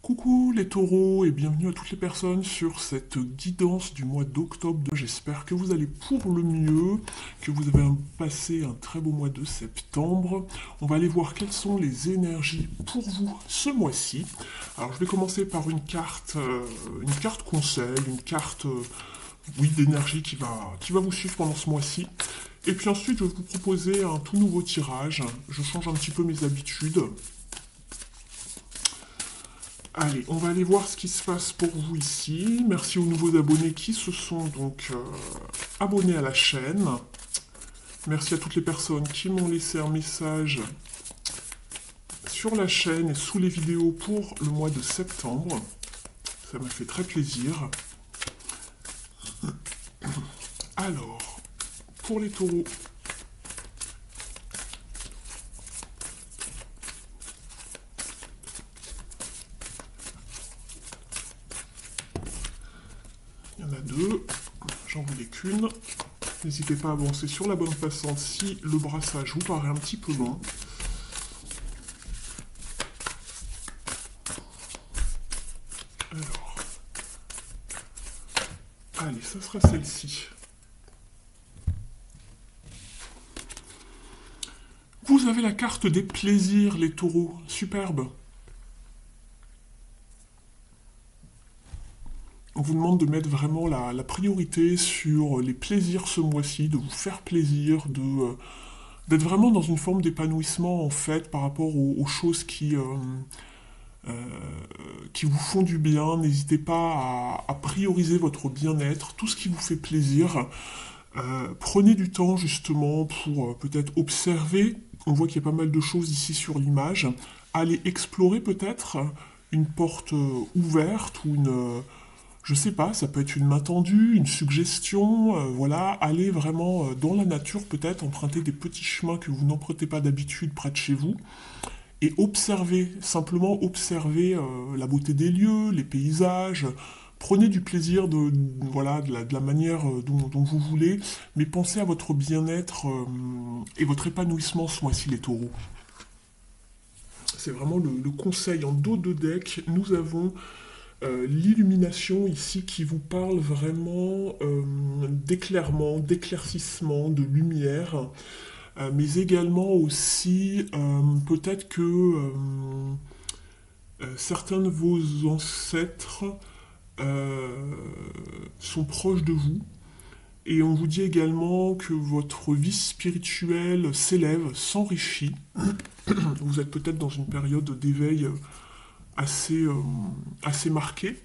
Coucou les taureaux et bienvenue à toutes les personnes sur cette guidance du mois d'octobre. J'espère que vous allez pour le mieux, que vous avez passé un très beau mois de septembre. On va aller voir quelles sont les énergies pour vous ce mois-ci. Alors je vais commencer par une carte conseil, une carte oui, d'énergie qui va vous suivre pendant ce mois-ci. Et puis ensuite je vais vous proposer un tout nouveau tirage. Je change un petit peu mes habitudes. Allez, on va aller voir ce qui se passe pour vous ici. Merci aux nouveaux abonnés qui se sont donc abonnés à la chaîne. Merci à toutes les personnes qui m'ont laissé un message sur la chaîne et sous les vidéos pour le mois de septembre. Ça m'a fait très plaisir. Alors, pour les taureaux, il y en a deux. J'en voulais qu'une. N'hésitez pas à avancer sur la bonne passante si le brassage vous paraît un petit peu long. Alors, allez, ça sera celle-ci. Vous avez la carte des plaisirs, les taureaux. Superbe. On vous demande de mettre vraiment la priorité sur les plaisirs ce mois-ci, de vous faire plaisir, d'être vraiment dans une forme d'épanouissement en fait par rapport aux choses euh, qui vous font du bien. N'hésitez pas à prioriser votre bien-être, tout ce qui vous fait plaisir. Prenez du temps justement pour peut-être observer. On voit qu'il y a pas mal de choses ici sur l'image. Allez explorer peut-être une porte ouverte ou je sais pas, ça peut être une main tendue, une suggestion, voilà, aller vraiment dans la nature peut-être, emprunter des petits chemins que vous n'empruntez pas d'habitude près de chez vous, et observer, simplement observer la beauté des lieux, les paysages, prenez du plaisir voilà, de la manière dont vous voulez, mais pensez à votre bien-être et votre épanouissement ce mois-ci les taureaux. C'est vraiment le conseil en dos de deck. Nous avons l'illumination ici qui vous parle vraiment d'éclairement, d'éclaircissement, de lumière, mais également aussi peut-être que certains de vos ancêtres euh, sont proches de vous. Et on vous dit également que votre vie spirituelle s'élève, s'enrichit. Vous êtes peut-être dans une période d'éveil assez, assez marquée.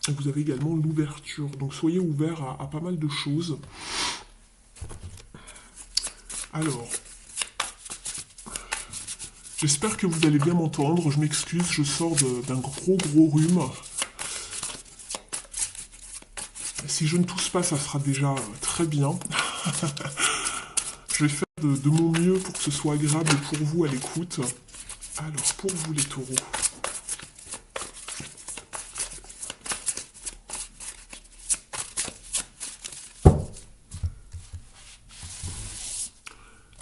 Vous avez également l'ouverture. Donc soyez ouverts à pas mal de choses. Alors, j'espère que vous allez bien m'entendre. Je m'excuse, je sors d'un gros rhume. Si je ne tousse pas, ça sera déjà très bien. Je vais faire de mon mieux pour que ce soit agréable pour vous à l'écoute. Alors, pour vous les taureaux.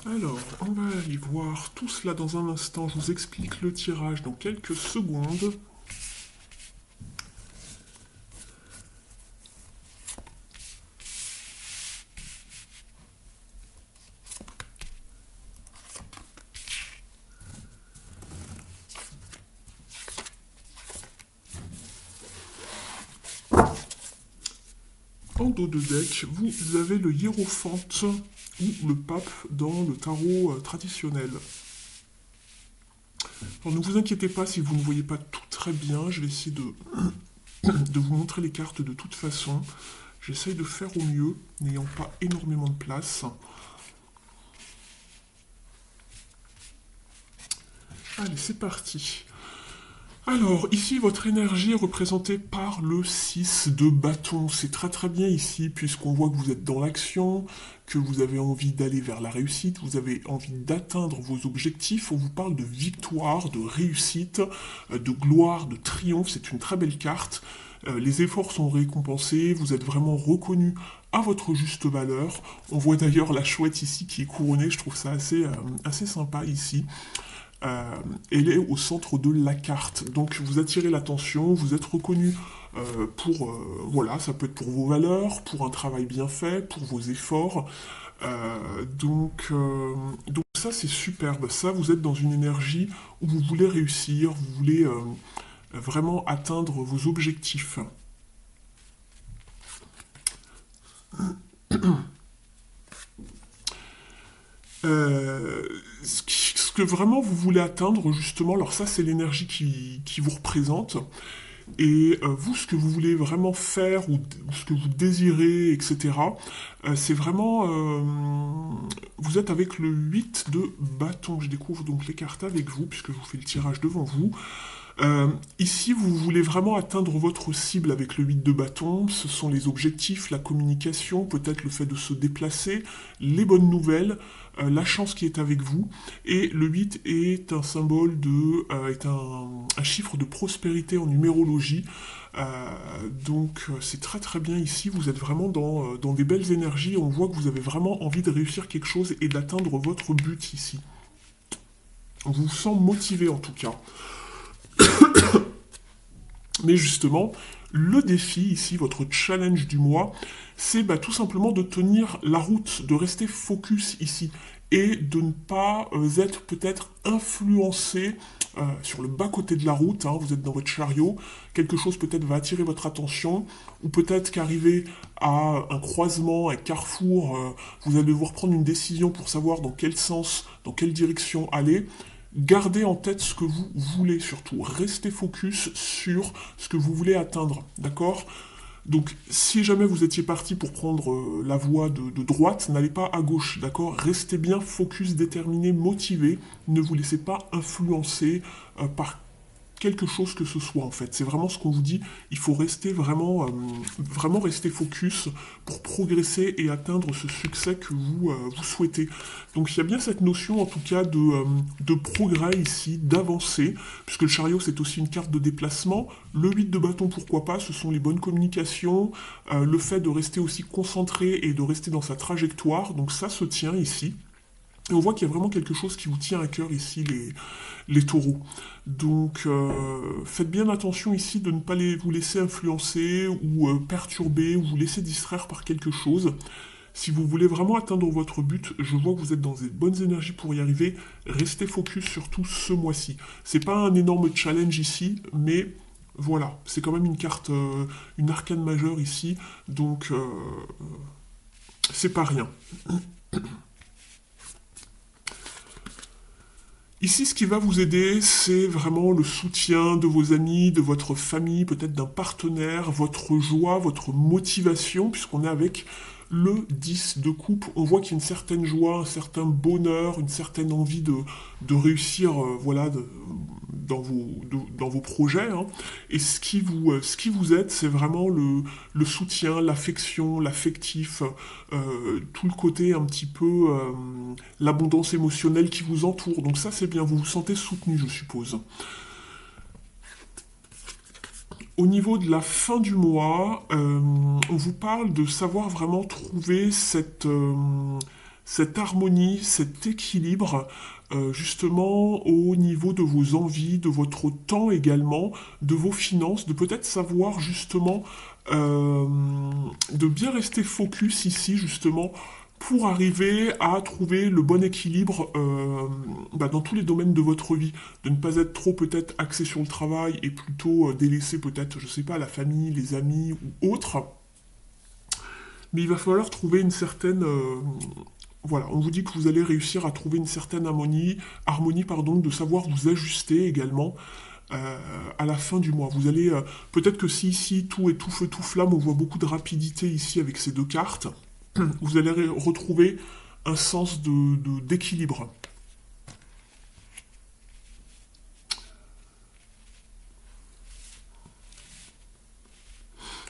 Alors, on va aller voir tout cela dans un instant. Je vous explique le tirage dans quelques secondes. En dos de deck, vous avez le hiérophante ou le pape dans le tarot traditionnel. Alors ne vous inquiétez pas si vous ne voyez pas tout très bien, je vais essayer de vous montrer les cartes de toute façon. J'essaye de faire au mieux, n'ayant pas énormément de place. Allez, c'est parti. Alors, ici, votre énergie est représentée par le 6 de bâton. C'est très bien ici, puisqu'on voit que vous êtes dans l'action, que vous avez envie d'aller vers la réussite, vous avez envie d'atteindre vos objectifs. On vous parle de victoire, de réussite, de gloire, de triomphe. C'est une très belle carte. Les efforts sont récompensés, vous êtes vraiment reconnu à votre juste valeur. On voit d'ailleurs la chouette ici qui est couronnée, je trouve ça assez sympa ici. elle est au centre de la carte. Donc vous attirez l'attention, vous êtes reconnu pour, voilà, ça peut être pour vos valeurs, pour un travail bien fait, pour vos efforts. Donc ça c'est superbe, ça vous êtes dans une énergie où vous voulez réussir, vous voulez vraiment atteindre vos objectifs. Euh, ce que vraiment vous voulez atteindre, justement, alors ça c'est l'énergie qui vous représente, et vous ce que vous voulez vraiment faire, ou ce que vous désirez, etc., c'est vraiment... vous êtes avec le 8 de bâton, je découvre donc les cartes avec vous, puisque je vous fais le tirage devant vous. Ici, vous voulez vraiment atteindre votre cible avec le 8 de bâton. Ce sont les objectifs, la communication, peut-être le fait de se déplacer, les bonnes nouvelles, la chance qui est avec vous. Et le 8 est un symbole est un chiffre de prospérité en numérologie. Donc c'est très très bien ici. Vous êtes vraiment dans des belles énergies. On voit que vous avez vraiment envie de réussir quelque chose et d'atteindre votre but ici. On vous sent motivé en tout cas. Mais justement, le défi ici, votre challenge du mois, c'est tout simplement de tenir la route, de rester focus ici et de ne pas être peut-être influencé sur le bas-côté de la route, hein, vous êtes dans votre chariot, quelque chose peut-être va attirer votre attention, ou peut-être qu'arrivé à un croisement, un carrefour, vous allez devoir prendre une décision pour savoir dans quel sens, dans quelle direction aller. Gardez en tête ce que vous voulez surtout. Restez focus sur ce que vous voulez atteindre, d'accord? Donc, si jamais vous étiez parti pour prendre la voie de droite, n'allez pas à gauche, d'accord? Restez bien focus, déterminé, motivé. Ne vous laissez pas influencer par quelque chose que ce soit en fait. C'est vraiment ce qu'on vous dit. Il faut rester vraiment rester focus pour progresser et atteindre ce succès que vous souhaitez. Donc il y a bien cette notion en tout cas de progrès ici, d'avancer, puisque le chariot c'est aussi une carte de déplacement. Le 8 de bâton, pourquoi pas, ce sont les bonnes communications, le fait de rester aussi concentré et de rester dans sa trajectoire. Donc ça se tient ici. Et on voit qu'il y a vraiment quelque chose qui vous tient à cœur ici, les taureaux. Donc faites bien attention ici de ne pas vous laisser influencer ou perturber ou vous laisser distraire par quelque chose. Si vous voulez vraiment atteindre votre but, je vois que vous êtes dans des bonnes énergies pour y arriver. Restez focus surtout ce mois-ci. C'est pas un énorme challenge ici, mais voilà, c'est quand même une carte, une arcane majeure ici, donc c'est pas rien. Ici, ce qui va vous aider, c'est vraiment le soutien de vos amis, de votre famille, peut-être d'un partenaire, votre joie, votre motivation, puisqu'on est avec le 10 de coupe. On voit qu'il y a une certaine joie, un certain bonheur, une certaine envie de réussir voilà, dans vos projets, hein. Et ce qui vous aide, c'est vraiment le soutien, l'affection, l'affectif, tout le côté un petit peu l'abondance émotionnelle qui vous entoure. Donc ça c'est bien, vous vous sentez soutenu je suppose. Au niveau de la fin du mois, on vous parle de savoir vraiment trouver cette harmonie, cet équilibre, justement au niveau de vos envies, de votre temps également, de vos finances, de peut-être savoir justement euh, de bien rester focus ici justement pour arriver à trouver le bon équilibre dans tous les domaines de votre vie, de ne pas être trop peut-être axé sur le travail et plutôt délaisser peut-être, je sais pas, la famille, les amis ou autres. Mais il va falloir trouver une certaine, voilà, on vous dit que vous allez réussir à trouver une certaine harmonie pardon, de savoir vous ajuster également à la fin du mois. Vous allez, peut-être que si ici tout est tout feu, tout flamme, on voit beaucoup de rapidité ici avec ces deux cartes, vous allez retrouver un sens d'équilibre.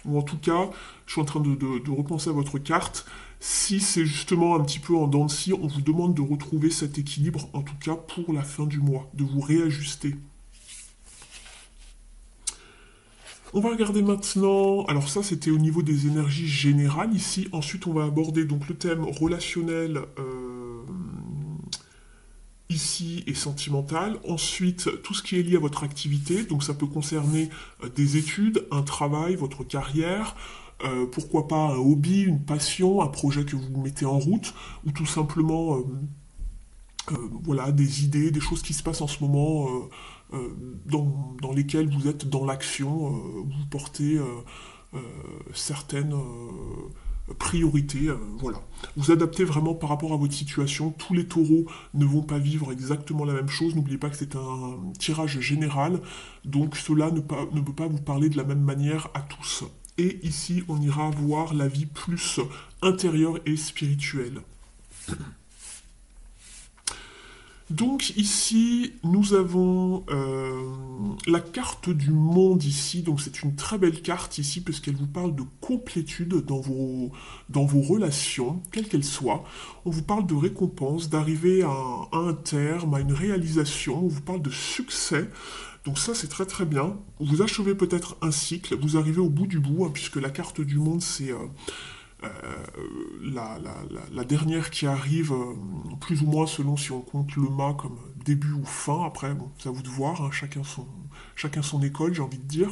Ou en tout cas, je suis en train de repenser à votre carte. Si c'est justement un petit peu en dents de scie, on vous demande de retrouver cet équilibre, en tout cas pour la fin du mois, de vous réajuster. On va regarder maintenant, alors ça c'était au niveau des énergies générales ici, ensuite on va aborder donc le thème relationnel ici ici est sentimental. Ensuite, tout ce qui est lié à votre activité, donc ça peut concerner des études, un travail, votre carrière, pourquoi pas un hobby, une passion, un projet que vous mettez en route, ou tout simplement voilà, des idées, des choses qui se passent en ce moment dans lesquelles vous êtes dans l'action, vous portez euh, certaines priorités, voilà. Vous adaptez vraiment par rapport à votre situation. Tous les taureaux ne vont pas vivre exactement la même chose. N'oubliez pas que c'est un tirage général, donc cela ne peut pas vous parler de la même manière à tous. Et ici, on ira voir la vie plus intérieure et spirituelle. Donc ici, nous avons la carte du monde ici. Donc c'est une très belle carte ici parce qu'elle vous parle de complétude dans vos relations, quelles qu'elles soient. On vous parle de récompense, d'arriver à un terme, à une réalisation. On vous parle de succès. Donc ça, c'est très très bien. Vous achevez peut-être un cycle, vous arrivez au bout du bout, hein, puisque la carte du monde, c'est euh, la dernière qui arrive, plus ou moins selon si on compte le mât comme début ou fin. Après, bon, c'est à vous de voir, hein, chacun son école, j'ai envie de dire.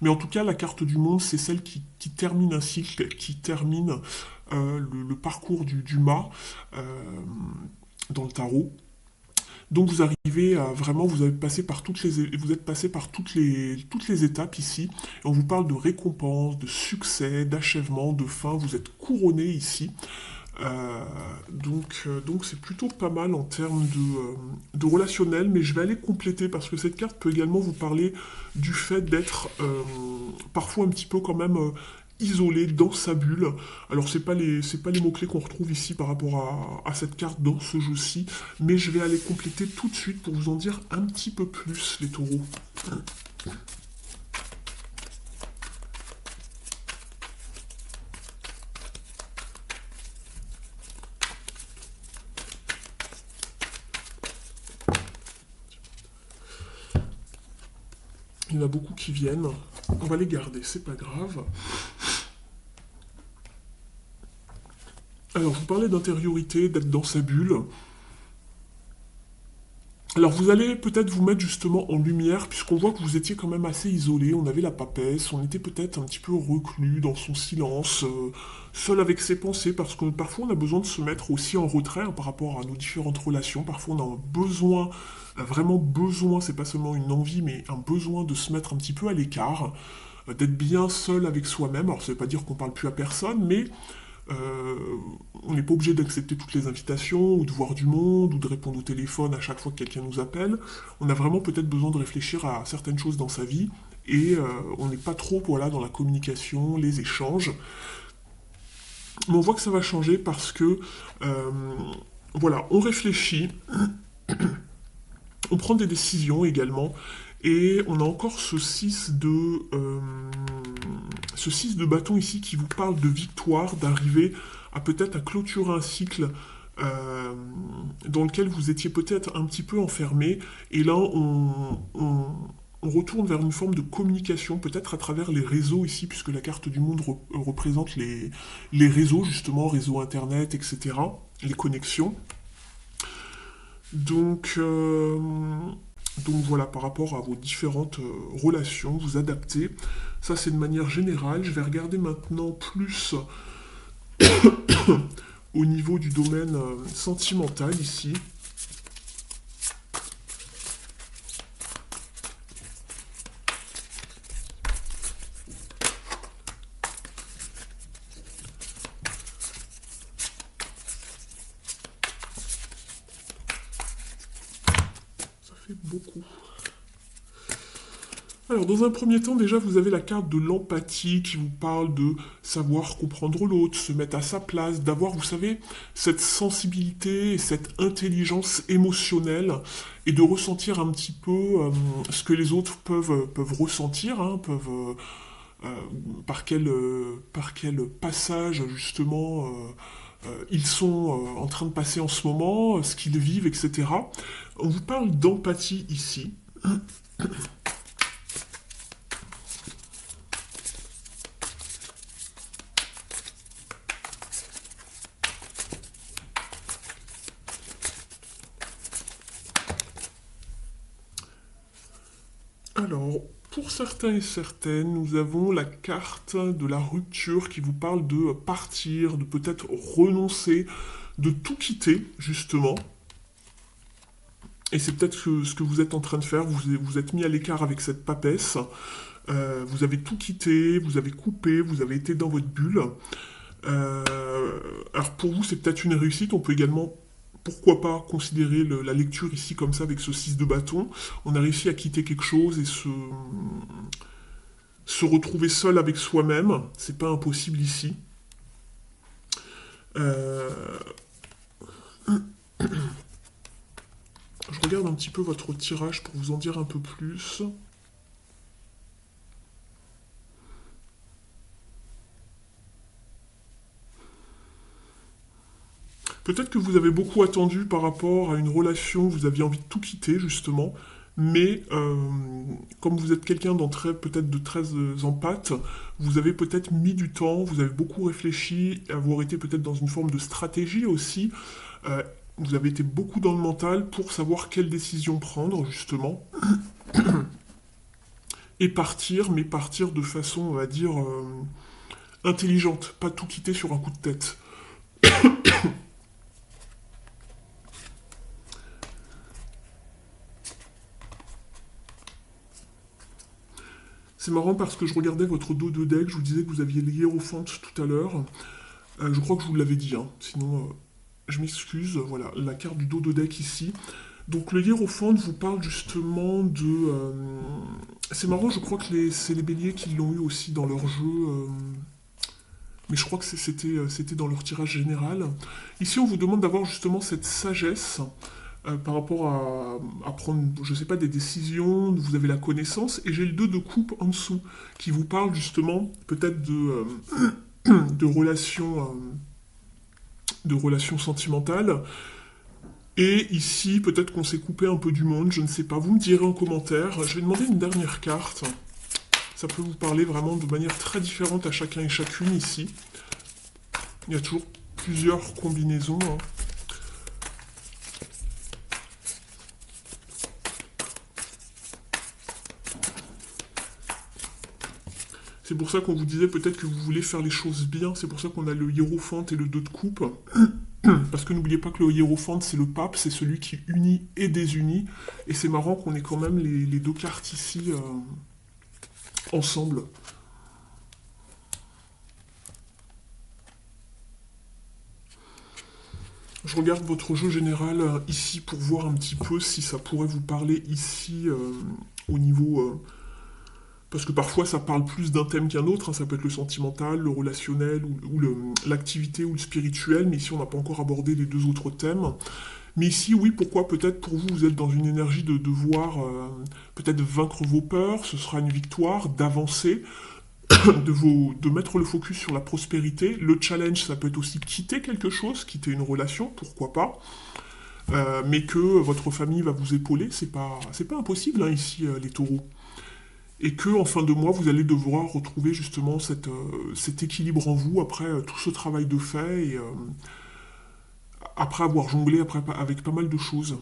Mais en tout cas, la carte du monde, c'est celle qui termine un cycle, qui termine le parcours du mât dans le tarot. Donc vous arrivez à vraiment, vous avez passé par vous êtes passé par toutes les étapes ici. Et on vous parle de récompense, de succès, d'achèvement, de fin. Vous êtes couronné ici. Donc c'est plutôt pas mal en termes de relationnel, mais je vais aller compléter parce que cette carte peut également vous parler du fait d'être parfois un petit peu quand même isolé dans sa bulle. Alors c'est pas les mots-clés qu'on retrouve ici par rapport à cette carte dans ce jeu-ci, mais je vais aller compléter tout de suite pour vous en dire un petit peu plus, les taureaux. Il y en a beaucoup qui viennent. On va les garder, c'est pas grave. Alors, vous parlez d'intériorité, d'être dans sa bulle. Alors, vous allez peut-être vous mettre justement en lumière, puisqu'on voit que vous étiez quand même assez isolé, on avait la papesse, on était peut-être un petit peu reclus dans son silence, seul avec ses pensées, parce que parfois on a besoin de se mettre aussi en retrait hein, par rapport à nos différentes relations. Parfois on a un besoin, vraiment besoin, c'est pas seulement une envie, mais un besoin de se mettre un petit peu à l'écart, d'être bien seul avec soi-même. Alors ça veut pas dire qu'on parle plus à personne, mais euh, on n'est pas obligé d'accepter toutes les invitations, ou de voir du monde, ou de répondre au téléphone à chaque fois que quelqu'un nous appelle. On a vraiment peut-être besoin de réfléchir à certaines choses dans sa vie, et on n'est pas trop voilà, dans la communication, les échanges. Mais on voit que ça va changer parce que, euh, voilà, on réfléchit, on prend des décisions également, et on a encore ce 6 de bâton ici qui vous parle de victoire, d'arriver à peut-être à clôturer un cycle euh, dans lequel vous étiez peut-être un petit peu enfermé. Et là, on retourne vers une forme de communication, peut-être à travers les réseaux ici, puisque la carte du monde représente les réseaux, justement, réseaux Internet, etc., les connexions. Donc, euh, donc voilà, par rapport à vos différentes relations, vous adaptez. Ça, c'est de manière générale. Je vais regarder maintenant plus au niveau du domaine sentimental ici. Ça fait beaucoup. Alors, dans un premier temps, déjà, vous avez la carte de l'empathie qui vous parle de savoir comprendre l'autre, se mettre à sa place, d'avoir, vous savez, cette sensibilité et cette intelligence émotionnelle et de ressentir un petit peu ce que les autres peuvent ressentir, hein, euh, par quel passage, justement, ils sont en train de passer en ce moment, ce qu'ils vivent, etc. On vous parle d'empathie ici. pour certains et certaines, nous avons la carte de la rupture qui vous parle de partir, de peut-être renoncer, de tout quitter, justement. Et c'est peut-être ce que vous êtes en train de faire, vous êtes mis à l'écart avec cette papesse, vous avez tout quitté, vous avez coupé, vous avez été dans votre bulle. Alors pour vous, c'est peut-être une réussite, on peut également, pourquoi pas, considérer la lecture ici comme ça avec ce 6 de bâton. On a réussi à quitter quelque chose et se retrouver seul avec soi-même, c'est pas impossible ici. Euh, Je regarde un petit peu votre tirage pour vous en dire un peu plus. Peut-être que vous avez beaucoup attendu par rapport à une relation, vous aviez envie de tout quitter justement, mais comme vous êtes quelqu'un d'entrée peut-être de très empathe, vous avez peut-être mis du temps, vous avez beaucoup réfléchi, avoir été peut-être dans une forme de stratégie aussi. Euh, Vous avez été beaucoup dans le mental pour savoir quelle décision prendre justement et partir, mais partir de façon, on va dire, intelligente, pas tout quitter sur un coup de tête. C'est marrant parce que je regardais votre dos de deck, je vous disais que vous aviez le hiérophante tout à l'heure. Je crois que je vous l'avais dit, hein. Sinon je m'excuse. Voilà, la carte du dos de deck ici. Donc le hiérophante vous parle justement de... C'est marrant, je crois que c'est les béliers qui l'ont eu aussi dans leur jeu. Mais je crois que c'était dans leur tirage général. Ici, on vous demande d'avoir justement cette sagesse par rapport à prendre, je ne sais pas, des décisions, vous avez la connaissance, et j'ai le 2 de coupe en dessous, qui vous parle justement peut-être de relations sentimentales. Et ici, peut-être qu'on s'est coupé un peu du monde, je ne sais pas, vous me direz en commentaire. Je vais demander une dernière carte. Ça peut vous parler vraiment de manière très différente à chacun et chacune ici. Il y a toujours plusieurs combinaisons, hein. C'est pour ça qu'on vous disait peut-être que vous voulez faire les choses bien. C'est pour ça qu'on a le hiérophante et le 2 de coupe. Parce que n'oubliez pas que le hiérophante, c'est le pape, c'est celui qui unit et désunit. Et c'est marrant qu'on ait quand même les deux cartes ici ensemble. Je regarde votre jeu général ici pour voir un petit peu si ça pourrait vous parler ici au niveau... parce que parfois ça parle plus d'un thème qu'un autre, hein. Ça peut être le sentimental, le relationnel, ou l'activité ou le spirituel, mais ici on n'a pas encore abordé les deux autres thèmes. Mais ici, oui, pourquoi peut-être pour vous, vous êtes dans une énergie de devoir peut-être vaincre vos peurs, ce sera une victoire, d'avancer, de mettre le focus sur la prospérité. Le challenge, ça peut être aussi quitter quelque chose, quitter une relation, pourquoi pas. Mais que votre famille va vous épauler, c'est pas impossible, hein, ici, les taureaux. Et que en fin de mois, vous allez devoir retrouver justement cet équilibre en vous après tout ce travail de fait et après avoir jonglé avec pas mal de choses.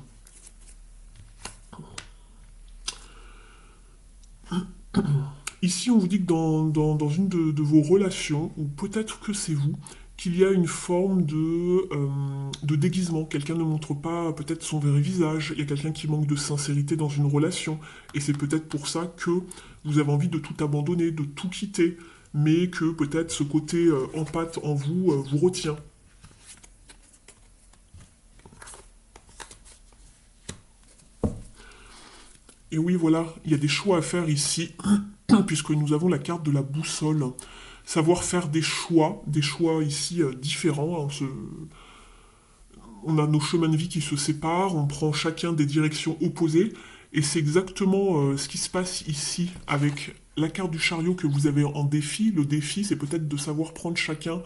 Ici, on vous dit que dans une de vos relations, ou peut-être que c'est vous, qu'il y a une forme de déguisement. Quelqu'un ne montre pas peut-être son vrai visage. Il y a quelqu'un qui manque de sincérité dans une relation. Et c'est peut-être pour ça que vous avez envie de tout abandonner, de tout quitter. Mais que peut-être ce côté empathe en vous vous retient. Et oui, voilà, il y a des choix à faire ici, puisque nous avons la carte de la boussole. Savoir faire des choix ici différents, hein. On a nos chemins de vie qui se séparent, on prend chacun des directions opposées, et c'est exactement ce qui se passe ici avec la carte du chariot que vous avez en défi. Le défi, c'est peut-être de savoir prendre chacun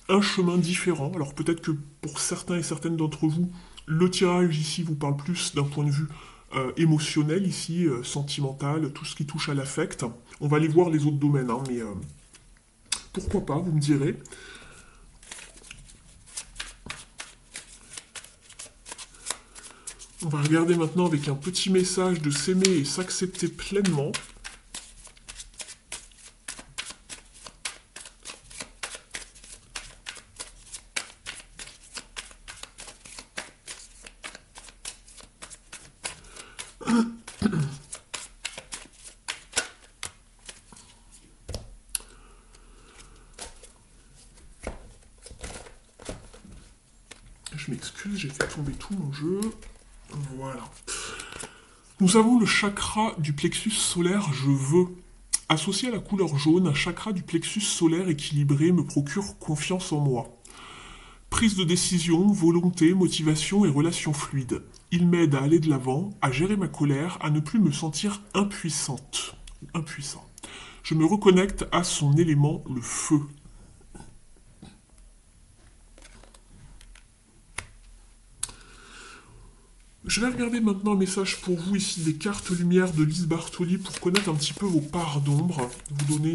un chemin différent. Alors peut-être que pour certains et certaines d'entre vous, le tirage ici vous parle plus d'un point de vue émotionnel ici, sentimental, tout ce qui touche à l'affect. On va aller voir les autres domaines, hein, mais pourquoi pas, vous me direz. On va regarder maintenant avec un petit message de s'aimer et s'accepter pleinement. Je m'excuse, j'ai fait tomber tout mon jeu. Voilà. Nous avons le chakra du plexus solaire je veux. Associé à la couleur jaune, un chakra du plexus solaire équilibré me procure confiance en moi. Prise de décision, volonté, motivation et relations fluides. Il m'aide à aller de l'avant, à gérer ma colère, à ne plus me sentir impuissante. Impuissant. Je me reconnecte à son élément, le feu. Je vais regarder maintenant un message pour vous ici des cartes lumière de Lise Bartoli pour connaître un petit peu vos parts d'ombre, vous donner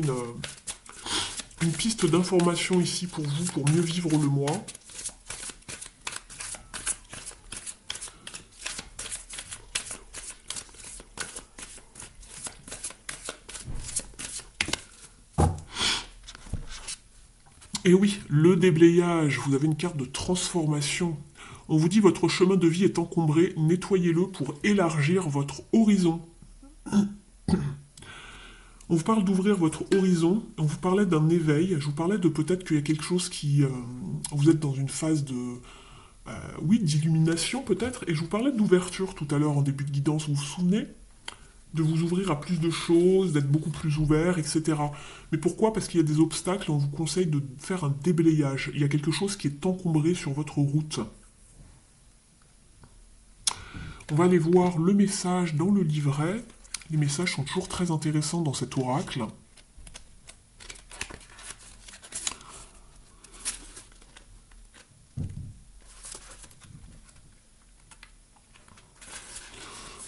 une piste d'information ici pour vous, pour mieux vivre le mois. Et oui, le déblayage, vous avez une carte de transformation. On vous dit votre chemin de vie est encombré, nettoyez-le pour élargir votre horizon. On vous parle d'ouvrir votre horizon, on vous parlait d'un éveil, je vous parlais de peut-être qu'il y a quelque chose qui... vous êtes dans une phase de... oui, d'illumination peut-être, et je vous parlais d'ouverture tout à l'heure en début de guidance, vous vous souvenez? De vous ouvrir à plus de choses, d'être beaucoup plus ouvert, etc. Mais pourquoi? Parce qu'il y a des obstacles, on vous conseille de faire un déblayage. Il y a quelque chose qui est encombré sur votre route. On va aller voir le message dans le livret. Les messages sont toujours très intéressants dans cet oracle.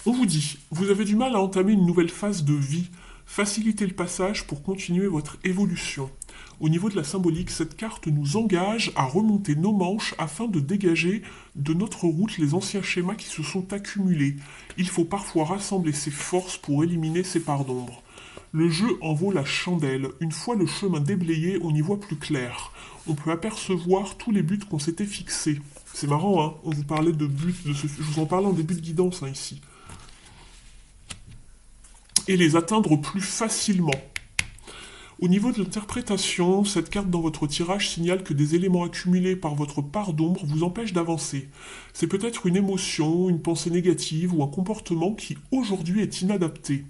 On vous dit, vous avez du mal à entamer une nouvelle phase de vie. Facilitez le passage pour continuer votre évolution. Au niveau de la symbolique, cette carte nous engage à remonter nos manches afin de dégager de notre route les anciens schémas qui se sont accumulés. Il faut parfois rassembler ses forces pour éliminer ses parts d'ombre. Le jeu en vaut la chandelle. Une fois le chemin déblayé, on y voit plus clair. On peut apercevoir tous les buts qu'on s'était fixés. C'est marrant, hein? On vous parlait de buts, je vous en parlais en début de guidance, hein, ici. Et les atteindre plus facilement. Au niveau de l'interprétation, cette carte dans votre tirage signale que des éléments accumulés par votre part d'ombre vous empêchent d'avancer. C'est peut-être une émotion, une pensée négative ou un comportement qui aujourd'hui est inadapté.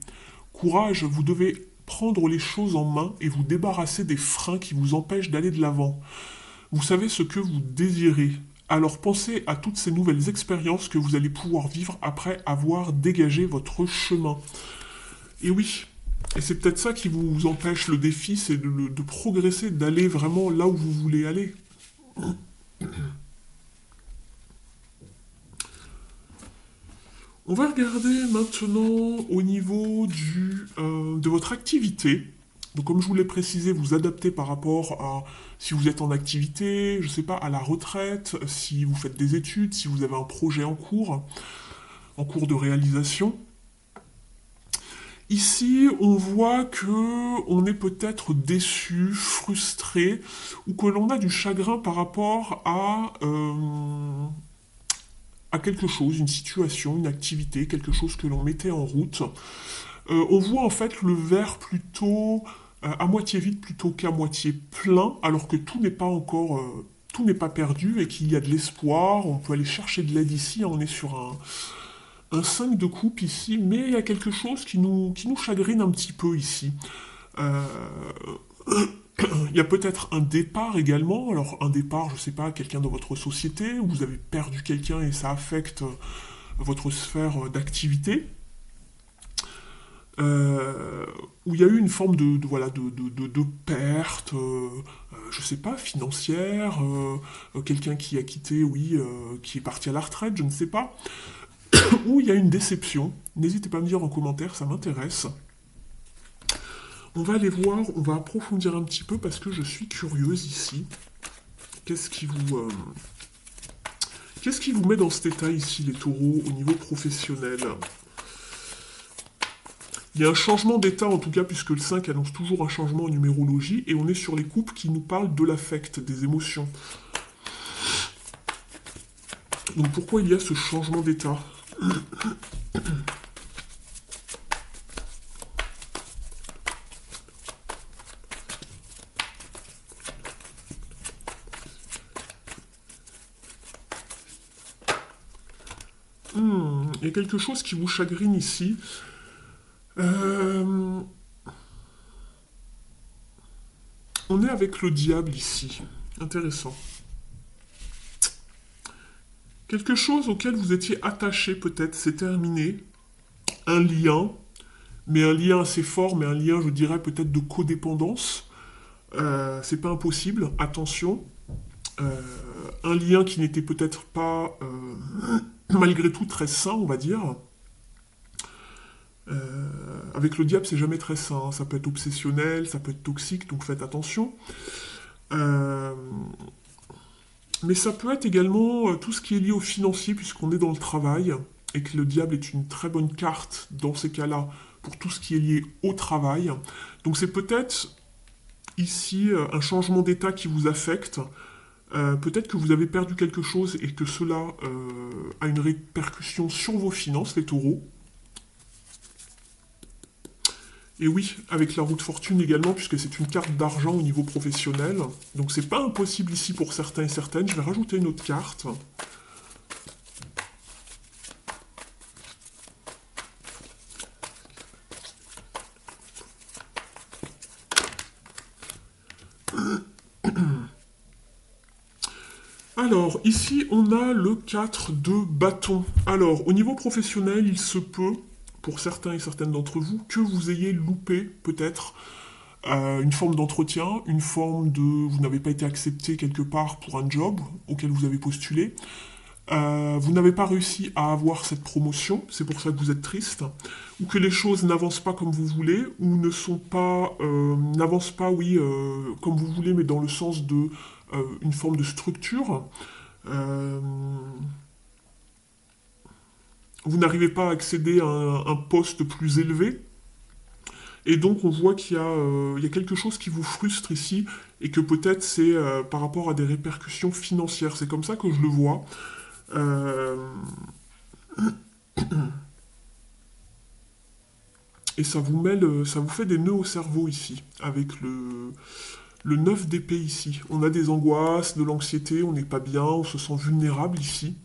Courage, vous devez prendre les choses en main et vous débarrasser des freins qui vous empêchent d'aller de l'avant. Vous savez ce que vous désirez. Alors pensez à toutes ces nouvelles expériences que vous allez pouvoir vivre après avoir dégagé votre chemin. Et oui, et c'est peut-être ça qui vous empêche le défi, c'est de progresser, d'aller vraiment là où vous voulez aller. On va regarder maintenant au niveau de votre activité. Donc comme je vous l'ai précisé, vous adaptez par rapport à si vous êtes en activité, je ne sais pas, à la retraite, si vous faites des études, si vous avez un projet en cours de réalisation. Ici, on voit que on est peut-être déçu, frustré, ou que l'on a du chagrin par rapport à quelque chose, une situation, une activité, quelque chose que l'on mettait en route. On voit en fait le verre plutôt à moitié vide plutôt qu'à moitié plein, alors que tout n'est pas encore, tout n'est pas perdu et qu'il y a de l'espoir. On peut aller chercher de l'aide ici. On est sur un 5 de coupe ici, mais il y a quelque chose qui nous chagrine un petit peu ici. Euh, il y a peut-être un départ également. Alors un départ, je sais pas, quelqu'un dans votre société, où vous avez perdu quelqu'un et ça affecte votre sphère d'activité. Où il y a eu une forme de perte, je sais pas, financière, quelqu'un qui a quitté, oui, qui est parti à la retraite, je ne sais pas, où il y a une déception. N'hésitez pas à me dire en commentaire, ça m'intéresse. On va aller voir, on va approfondir un petit peu parce que je suis curieuse ici. Qu'est-ce qui vous met dans cet état ici, les taureaux, au niveau professionnel? Il y a un changement d'état en tout cas, puisque le 5 annonce toujours un changement en numérologie, et on est sur les coupes qui nous parlent de l'affect, des émotions. Donc pourquoi il y a ce changement d'état? Il y a quelque chose qui vous chagrine ici. Euh, on est avec le diable ici. Intéressant. Quelque chose auquel vous étiez attaché peut-être, c'est terminé. Un lien, mais un lien assez fort, mais un lien, je dirais, peut-être de codépendance. C'est pas impossible, attention. Euh, un lien qui n'était peut-être pas, malgré tout, très sain, on va dire. Avec le diable, c'est jamais très sain, hein. Ça peut être obsessionnel, ça peut être toxique, donc faites attention. Euh, mais ça peut être également tout ce qui est lié au financier, puisqu'on est dans le travail, et que le diable est une très bonne carte dans ces cas-là pour tout ce qui est lié au travail. Donc c'est peut-être ici un changement d'état qui vous affecte. Peut-être que vous avez perdu quelque chose et que cela a une répercussion sur vos finances, les taureaux. Et oui, avec la roue de fortune également, puisque c'est une carte d'argent au niveau professionnel. Donc c'est pas impossible ici pour certains et certaines. Je vais rajouter une autre carte. Alors, ici, on a le 4 de bâton. Alors, au niveau professionnel, il se peut, pour certains et certaines d'entre vous, que vous ayez loupé, peut-être, une forme d'entretien, une forme de... Vous n'avez pas été accepté quelque part pour un job auquel vous avez postulé. Vous n'avez pas réussi à avoir cette promotion, c'est pour ça que vous êtes triste, ou que les choses n'avancent pas comme vous voulez, ou ne sont pas, n'avancent pas, oui, comme vous voulez, mais dans le sens de une forme de structure. Euh, vous n'arrivez pas à accéder à un poste plus élevé, et donc on voit qu'il y a quelque chose qui vous frustre ici, et que peut-être c'est par rapport à des répercussions financières. C'est comme ça que je le vois. Euh, et ça vous mêle, ça vous fait des nœuds au cerveau ici, avec le 9 d'épée ici. On a des angoisses, de l'anxiété, on n'est pas bien, on se sent vulnérable ici.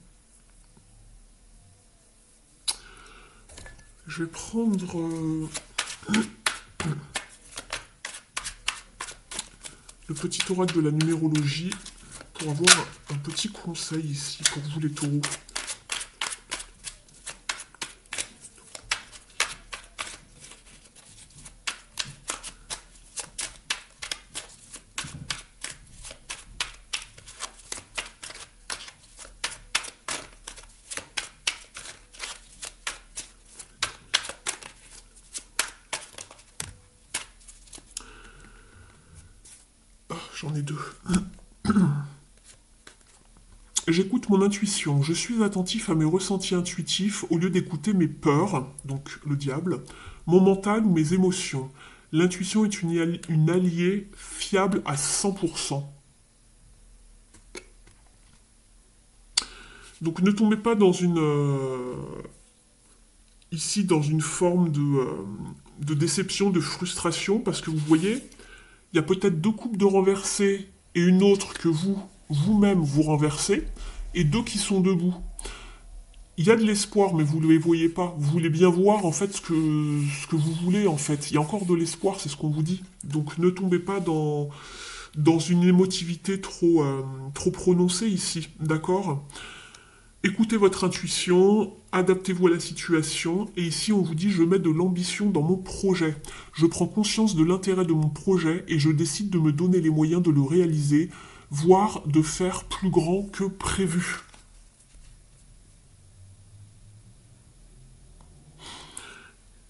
Je vais prendre le petit oracle de la numérologie pour avoir un petit conseil ici pour vous les taureaux. Ah, j'en ai deux. J'écoute mon intuition, je suis attentif à mes ressentis intuitifs au lieu d'écouter mes peurs, donc le diable, mon mental ou mes émotions. L'intuition est une alliée fiable à 100%. Donc ne tombez pas dans une... ici dans une forme de déception, de frustration, parce que vous voyez, il y a peut-être deux coupes de renversées et une autre que vous-même, vous renversez, et deux qui sont debout. Il y a de l'espoir, mais vous ne les voyez pas. Vous voulez bien voir, en fait, ce que vous voulez, en fait. Il y a encore de l'espoir, c'est ce qu'on vous dit. Donc ne tombez pas dans une émotivité trop prononcée ici, d'accord? Écoutez votre intuition, adaptez-vous à la situation, et ici on vous dit je mets de l'ambition dans mon projet. Je prends conscience de l'intérêt de mon projet et je décide de me donner les moyens de le réaliser, voire de faire plus grand que prévu.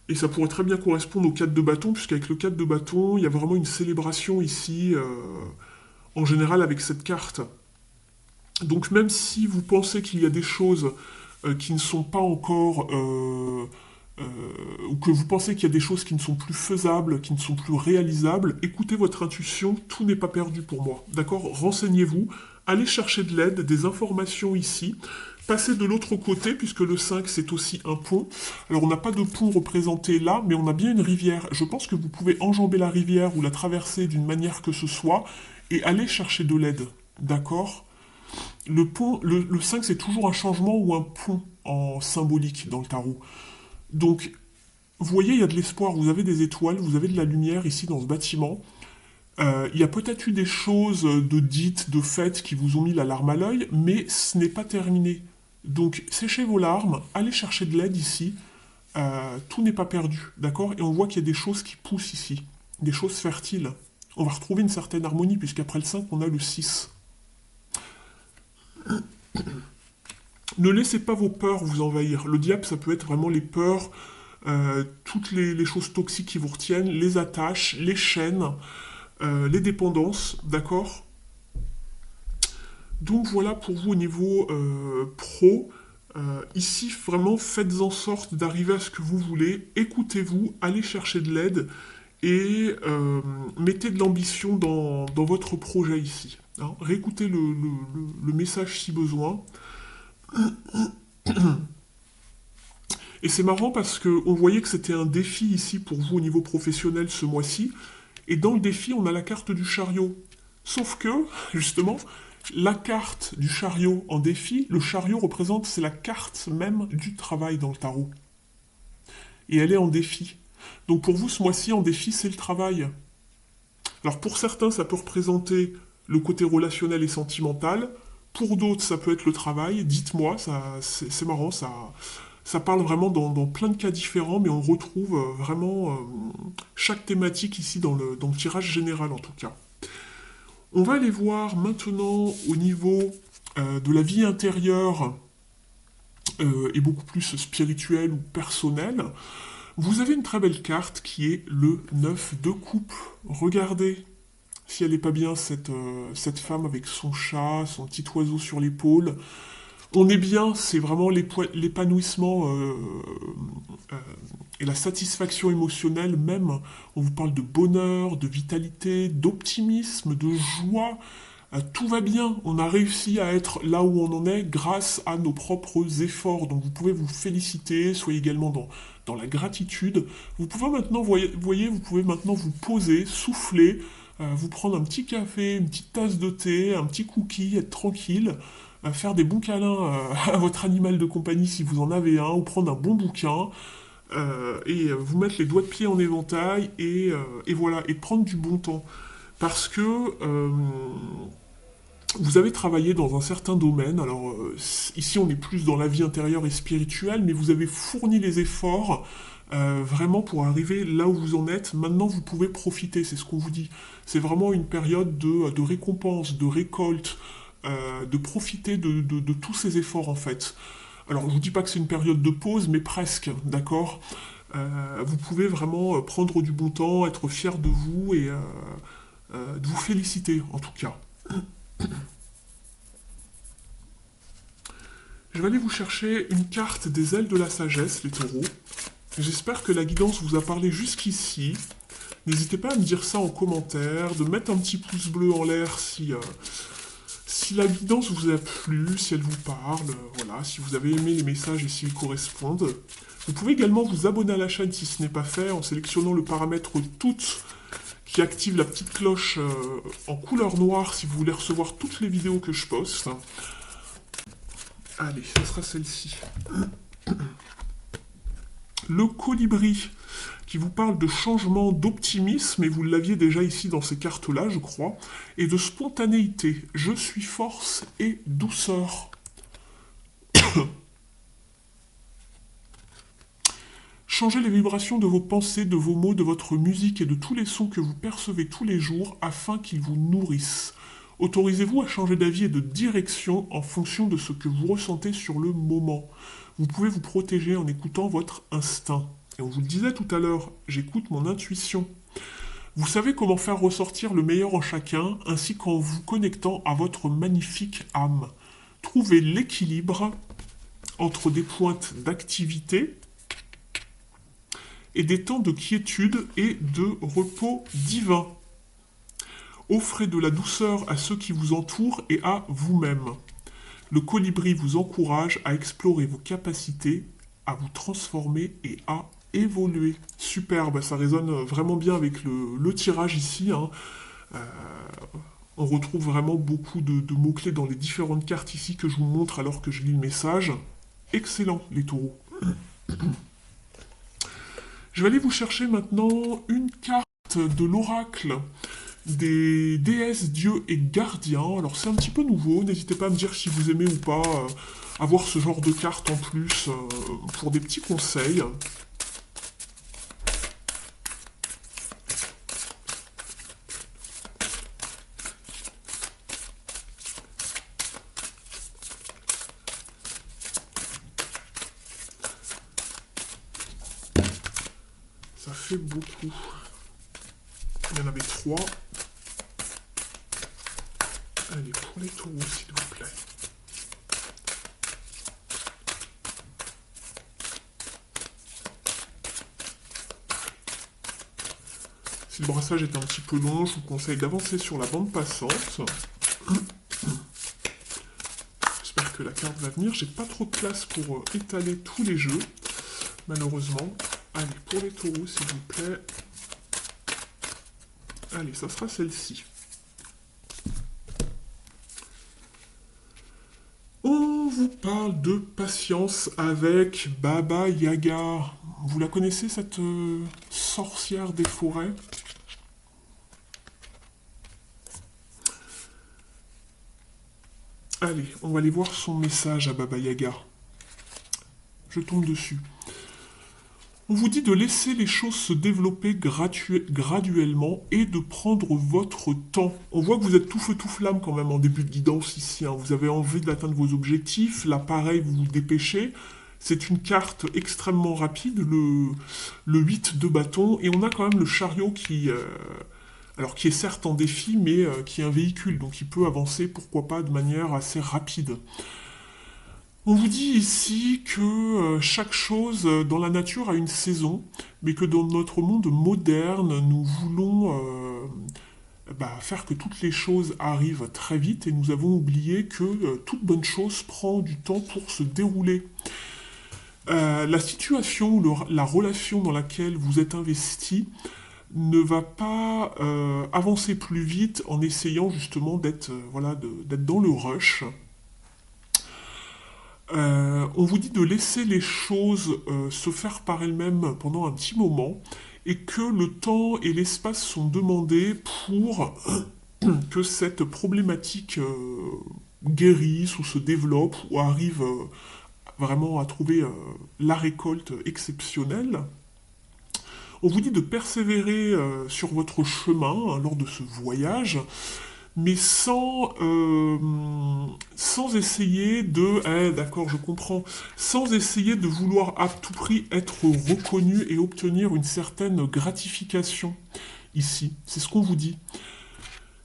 Et ça pourrait très bien correspondre au 4 de bâton, puisqu'avec le 4 de bâton, il y a vraiment une célébration ici, en général avec cette carte. Donc même si vous pensez qu'il y a des choses qui ne sont pas encore, ou que vous pensez qu'il y a des choses qui ne sont plus faisables, qui ne sont plus réalisables, écoutez votre intuition, tout n'est pas perdu pour moi. D'accord? Renseignez-vous, allez chercher de l'aide, des informations ici, passez de l'autre côté, puisque le 5 c'est aussi un pont. Alors on n'a pas de pont représenté là, mais on a bien une rivière. Je pense que vous pouvez enjamber la rivière ou la traverser d'une manière que ce soit, et aller chercher de l'aide. D'accord? Le 5, c'est toujours un changement ou un pont en symbolique dans le tarot. Donc, vous voyez, il y a de l'espoir, vous avez des étoiles, vous avez de la lumière ici dans ce bâtiment. Il y a peut-être eu des choses de dites, de faites qui vous ont mis la larme à l'œil, mais ce n'est pas terminé. Donc, séchez vos larmes, allez chercher de l'aide ici. Tout n'est pas perdu, d'accord? Et on voit qu'il y a des choses qui poussent ici, des choses fertiles. On va retrouver une certaine harmonie, puisqu'après le 5, on a le 6. Ne laissez pas vos peurs vous envahir. Le diable, ça peut être vraiment les peurs, toutes les choses toxiques qui vous retiennent, les attaches, les chaînes, les dépendances, d'accord? Donc voilà pour vous au niveau pro. Ici, vraiment, faites en sorte d'arriver à ce que vous voulez. Écoutez-vous, allez chercher de l'aide et mettez de l'ambition dans votre projet ici. Hein. Réécoutez le message si besoin. Et c'est marrant parce qu'on voyait que c'était un défi ici pour vous au niveau professionnel ce mois-ci. Et dans le défi, on a la carte du chariot. Sauf que, justement, la carte du chariot en défi, le chariot représente, c'est la carte même du travail dans le tarot. Et elle est en défi. Donc pour vous, ce mois-ci, en défi, c'est le travail. Alors pour certains, ça peut représenter le côté relationnel et sentimental. Pour d'autres, ça peut être le travail. Dites-moi, c'est marrant, ça parle vraiment dans plein de cas différents, mais on retrouve vraiment chaque thématique ici dans le tirage général en tout cas. On va aller voir maintenant au niveau de la vie intérieure et beaucoup plus spirituelle ou personnelle. Vous avez une très belle carte qui est le 9 de coupe. Regardez si elle n'est pas bien, cette femme avec son chat, son petit oiseau sur l'épaule. On est bien, c'est vraiment l'épanouissement euh, et la satisfaction émotionnelle même. On vous parle de bonheur, de vitalité, d'optimisme, de joie. Tout va bien, on a réussi à être là où on en est grâce à nos propres efforts. Donc vous pouvez vous féliciter, soyez également dans la gratitude. Vous pouvez maintenant, vous pouvez maintenant vous poser, souffler, vous prendre un petit café, une petite tasse de thé, un petit cookie, être tranquille, faire des bons câlins à votre animal de compagnie si vous en avez un, ou prendre un bon bouquin, et vous mettre les doigts de pied en éventail, et voilà, et prendre du bon temps. Parce que vous avez travaillé dans un certain domaine, alors ici on est plus dans la vie intérieure et spirituelle, mais vous avez fourni les efforts vraiment pour arriver là où vous en êtes. Maintenant vous pouvez profiter, c'est ce qu'on vous dit. C'est vraiment une période de récompense, de récolte, de profiter de tous ces efforts en fait. Alors je vous dis pas que c'est une période de pause, mais presque, d'accord. Vous pouvez vraiment prendre du bon temps, être fier de vous et de vous féliciter en tout cas. Je vais aller vous chercher une carte des ailes de la sagesse, les taureaux. J'espère que la guidance vous a parlé jusqu'ici. N'hésitez pas à me dire ça en commentaire, de mettre un petit pouce bleu en l'air si la guidance vous a plu, si elle vous parle, voilà, si vous avez aimé les messages et s'ils correspondent. Vous pouvez également vous abonner à la chaîne si ce n'est pas fait en sélectionnant le paramètre toutes qui active la petite cloche en couleur noire si vous voulez recevoir toutes les vidéos que je poste. Allez, ce sera celle-ci. Le colibri, qui vous parle de changement, d'optimisme, et vous l'aviez déjà ici dans ces cartes-là, je crois, et de spontanéité. Je suis force et douceur. Changez les vibrations de vos pensées, de vos mots, de votre musique et de tous les sons que vous percevez tous les jours afin qu'ils vous nourrissent. Autorisez-vous à changer d'avis et de direction en fonction de ce que vous ressentez sur le moment. Vous pouvez vous protéger en écoutant votre instinct. Et on vous le disait tout à l'heure, j'écoute mon intuition. Vous savez comment faire ressortir le meilleur en chacun, ainsi qu'en vous connectant à votre magnifique âme. Trouvez l'équilibre entre des pointes d'activité et des temps de quiétude et de repos divin. Offrez de la douceur à ceux qui vous entourent et à vous-même. Le colibri vous encourage à explorer vos capacités, à vous transformer et à évoluer. Superbe, ça résonne vraiment bien avec le tirage ici. Hein. On retrouve vraiment beaucoup de mots-clés dans les différentes cartes ici que je vous montre alors que je lis le message. Excellent, les taureaux. Je vais aller vous chercher maintenant une carte de l'oracle des déesses, dieux et gardiens. Alors c'est un petit peu nouveau, n'hésitez pas à me dire si vous aimez ou pas avoir ce genre de carte en plus pour des petits conseils. Ça fait beaucoup. Il y en avait 3. Allez, pour les taureaux, s'il vous plaît. Si le brassage est un petit peu long, je vous conseille d'avancer sur la bande passante. J'espère que la carte va venir. J'ai pas trop de place pour étaler tous les jeux, malheureusement. Allez, pour les taureaux, s'il vous plaît. Allez, ça sera celle-ci. On vous parle de patience avec Baba Yaga. Vous la connaissez, cette sorcière des forêts? Allez, on va aller voir son message à Baba Yaga. Je tombe dessus. On vous dit de laisser les choses se développer graduellement et de prendre votre temps. On voit que vous êtes tout feu tout flamme quand même en début de guidance ici, hein. Vous avez envie d'atteindre vos objectifs, là pareil, vous vous dépêchez. C'est une carte extrêmement rapide, le 8 de bâton, et on a quand même le chariot alors qui est certes en défi, mais qui est un véhicule, donc il peut avancer, pourquoi pas, de manière assez rapide. On vous dit ici que chaque chose dans la nature a une saison, mais que dans notre monde moderne, nous voulons faire que toutes les choses arrivent très vite et nous avons oublié que toute bonne chose prend du temps pour se dérouler. La situation, la relation dans laquelle vous êtes investi ne va pas avancer plus vite en essayant justement d'être dans le rush. On vous dit de laisser les choses se faire par elles-mêmes pendant un petit moment et que le temps et l'espace sont demandés pour que cette problématique guérisse ou se développe ou arrive vraiment à trouver la récolte exceptionnelle. On vous dit de persévérer sur votre chemin hein, lors de ce voyage, mais sans essayer de... d'accord, je comprends. Sans essayer de vouloir à tout prix être reconnu et obtenir une certaine gratification ici. C'est ce qu'on vous dit.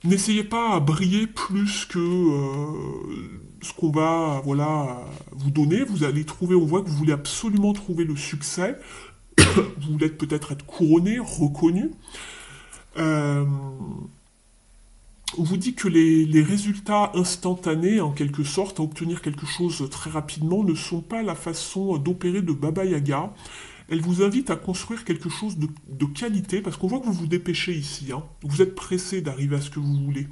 N'essayez pas à briller plus que ce qu'on va vous donner. Vous allez trouver, on voit que vous voulez absolument trouver le succès. Vous voulez peut-être être couronné, reconnu. Euh, on vous dit que les résultats instantanés, en quelque sorte, à obtenir quelque chose très rapidement, ne sont pas la façon d'opérer de Baba Yaga. Elle vous invite à construire quelque chose de qualité, parce qu'on voit que vous vous dépêchez ici. Hein. Vous êtes pressé d'arriver à ce que vous voulez.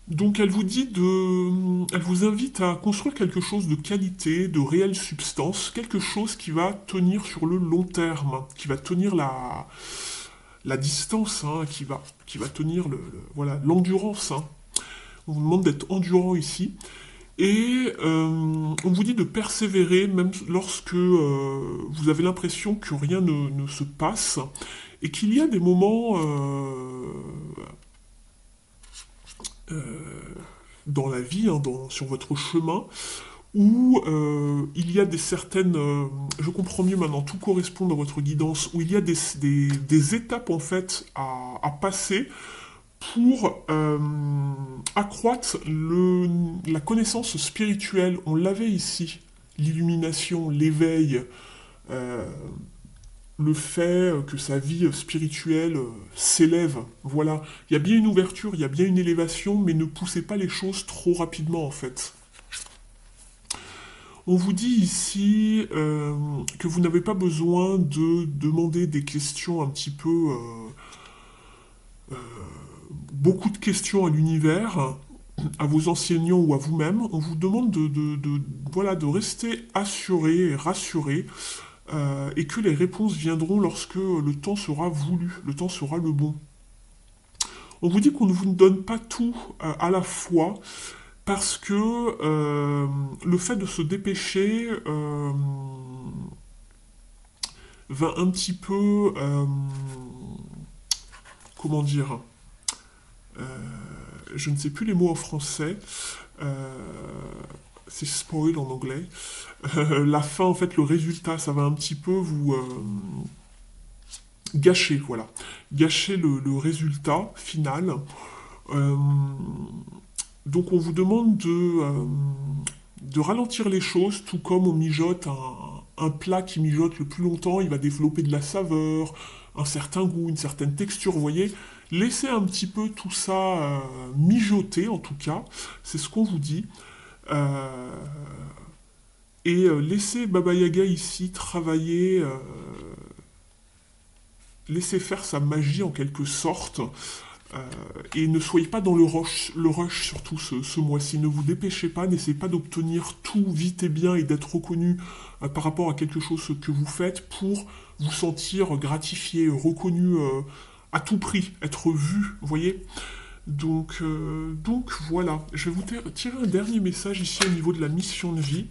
Donc elle vous invite à construire quelque chose de qualité, de réelle substance, quelque chose qui va tenir sur le long terme, qui va tenir la distance, hein, qui va tenir l'endurance. Hein. On vous demande d'être endurant ici. Et on vous dit de persévérer même lorsque vous avez l'impression que rien ne se passe et qu'il y a des moments euh, dans la vie, hein, sur votre chemin, où il y a des certaines... je comprends mieux maintenant, tout correspond dans votre guidance, où il y a des étapes en fait à passer pour accroître la connaissance spirituelle. On l'avait ici, l'illumination, l'éveil, euh, le fait que sa vie spirituelle s'élève. Voilà, il y a bien une ouverture, il y a bien une élévation, mais ne poussez pas les choses trop rapidement en fait. On vous dit ici que vous n'avez pas besoin de demander des questions un petit peu beaucoup de questions à l'univers, à vos enseignants ou à vous-même, on vous demande voilà, de rester assuré et rassuré, et que les réponses viendront lorsque le temps sera voulu, le temps sera le bon. On vous dit qu'on ne vous donne pas tout à la fois, parce que le fait de se dépêcher va un petit peu, comment dire, euh, je ne sais plus les mots en français, euh, c'est spoil en anglais. La fin, en fait, le résultat, ça va un petit peu vous gâcher, voilà. Gâcher le résultat final. Euh, donc on vous demande de ralentir les choses, tout comme on mijote un plat qui mijote le plus longtemps, il va développer de la saveur, un certain goût, une certaine texture, vous voyez. Laissez un petit peu tout ça mijoter, en tout cas, c'est ce qu'on vous dit. Euh, et laissez Baba Yaga ici travailler, laissez faire sa magie en quelque sorte. Euh, et ne soyez pas dans le rush surtout ce mois-ci. Ne vous dépêchez pas, n'essayez pas d'obtenir tout vite et bien et d'être reconnu par rapport à quelque chose que vous faites pour vous sentir gratifié, reconnu à tout prix, être vu, vous voyez. Donc voilà, je vais vous tirer un dernier message ici au niveau de la mission de vie.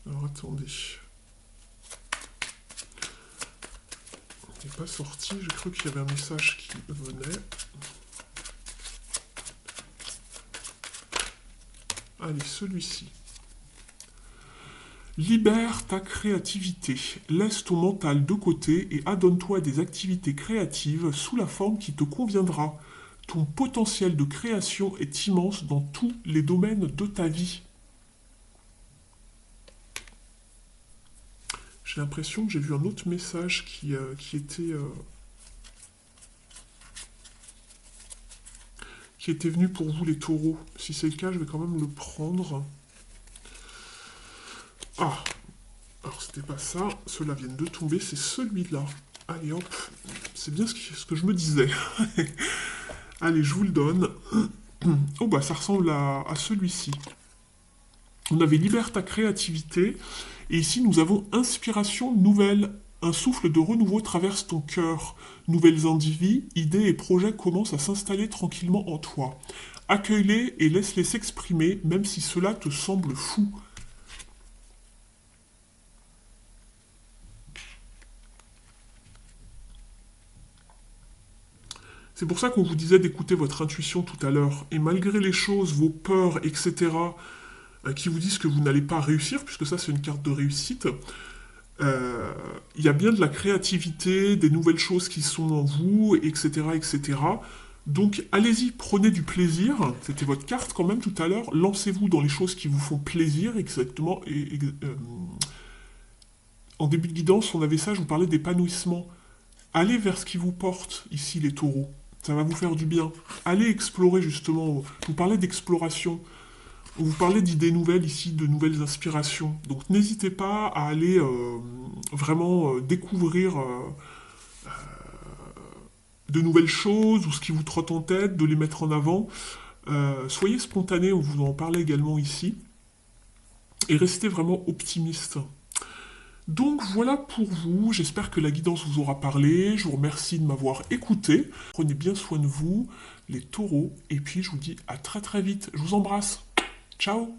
Alors attendez. Il n'est pas sorti, j'ai cru qu'il y avait un message qui venait. Allez, celui-ci. Libère ta créativité, laisse ton mental de côté et adonne-toi à des activités créatives sous la forme qui te conviendra. Ton potentiel de création est immense dans tous les domaines de ta vie. J'ai l'impression que j'ai vu un autre message qui était venu pour vous les taureaux. Si c'est le cas, je vais quand même le prendre. Ah, alors c'était pas ça, ceux-là viennent de tomber, c'est celui-là. Allez hop, c'est bien ce que je me disais. Allez, je vous le donne. Oh bah ça ressemble à celui-ci. On avait libère ta créativité, et ici nous avons inspiration nouvelle. Un souffle de renouveau traverse ton cœur. Nouvelles envies, idées et projets commencent à s'installer tranquillement en toi. Accueille-les et laisse-les s'exprimer, même si cela te semble fou. C'est pour ça qu'on vous disait d'écouter votre intuition tout à l'heure. Et malgré les choses, vos peurs, etc., qui vous disent que vous n'allez pas réussir, puisque ça c'est une carte de réussite, il y a bien de la créativité, des nouvelles choses qui sont en vous, etc., etc. Donc allez-y, prenez du plaisir. C'était votre carte quand même tout à l'heure. Lancez-vous dans les choses qui vous font plaisir, exactement. En début de guidance, on avait ça, je vous parlais d'épanouissement. Allez vers ce qui vous porte, ici les taureaux. Ça va vous faire du bien. Allez explorer justement. Vous parlez d'exploration. On vous parlait d'idées nouvelles ici, de nouvelles inspirations. Donc n'hésitez pas à aller vraiment découvrir de nouvelles choses ou ce qui vous trotte en tête, de les mettre en avant. Soyez spontané, on vous en parlait également ici. Et restez vraiment optimiste. Donc voilà pour vous, j'espère que la guidance vous aura parlé, je vous remercie de m'avoir écouté, prenez bien soin de vous, les taureaux, et puis je vous dis à très très vite, je vous embrasse, ciao.